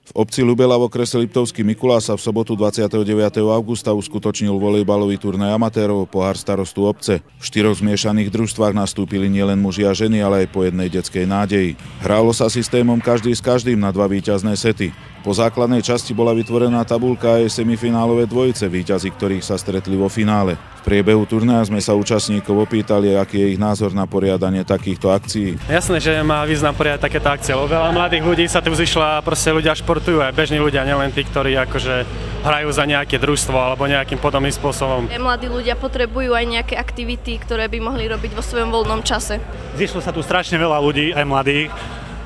V obci Ľubela v okrese Liptovský Mikulás sa v sobotu 29. augusta uskutočnil volejbalový turnaj amatérov pohár starostu obce. V 4 zmiešaných družstvách nastúpili nielen muži a ženy, ale aj po jednej detskej nádeji. Hrálo sa systémom každý s každým na 2 víťazné sety. Po základnej časti bola vytvorená tabuľka aj semifinálové dvojice, víťazi ktorých sa stretli vo finále. V priebehu turnaja sme sa účastníkov opýtali, aký je ich názor na poriadanie takýchto akcií. Jasné, že má význam poriadať takéto akcie. Veľa mladých ľudí sa tu zišla, proste ľudia športujú, aj bežní ľudia, nielen tí, ktorí akože hrajú za nejaké družstvo alebo nejakým podobným spôsobom. Mladí ľudia potrebujú aj nejaké aktivity, ktoré by mohli robiť vo svojom voľnom čase. Zišlo sa tu strašne veľa ľudí, aj mladých.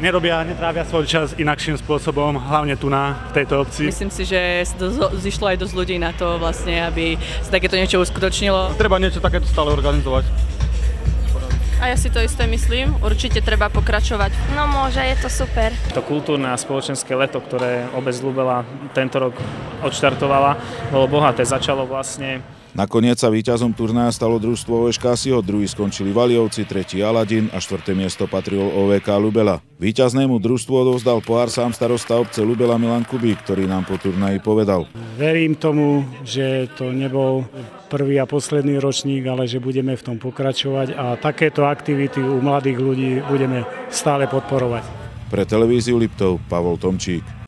Netrávia svoj čas inakším spôsobom, hlavne tu v tejto obci. Myslím si, že zišlo aj dosť ľudí na to, vlastne, aby sa takéto niečo uskutočnilo. Treba niečo takéto stále organizovať. A ja si to isté myslím, určite treba pokračovať. No môže, je to super. To kultúrne a spoločenské leto, ktoré obec Ľubela tento rok odštartovala, bolo bohaté. Začalo vlastne. Nakoniec sa víťazom turnaja stalo družstvo OŠ Kasio, druhý skončili Valiovci, tretí Aladín a 4. miesto patrilo OVK Ľubela. Víťaznému družstvu odovzdal pohár sám starosta obce Ľubela Milan Kubík, ktorý nám po turnaji povedal. Verím tomu, že to nebol prvý a posledný ročník, ale že budeme v tom pokračovať a takéto aktivity u mladých ľudí budeme stále podporovať. Pre televíziu Liptov Pavol Tomčík.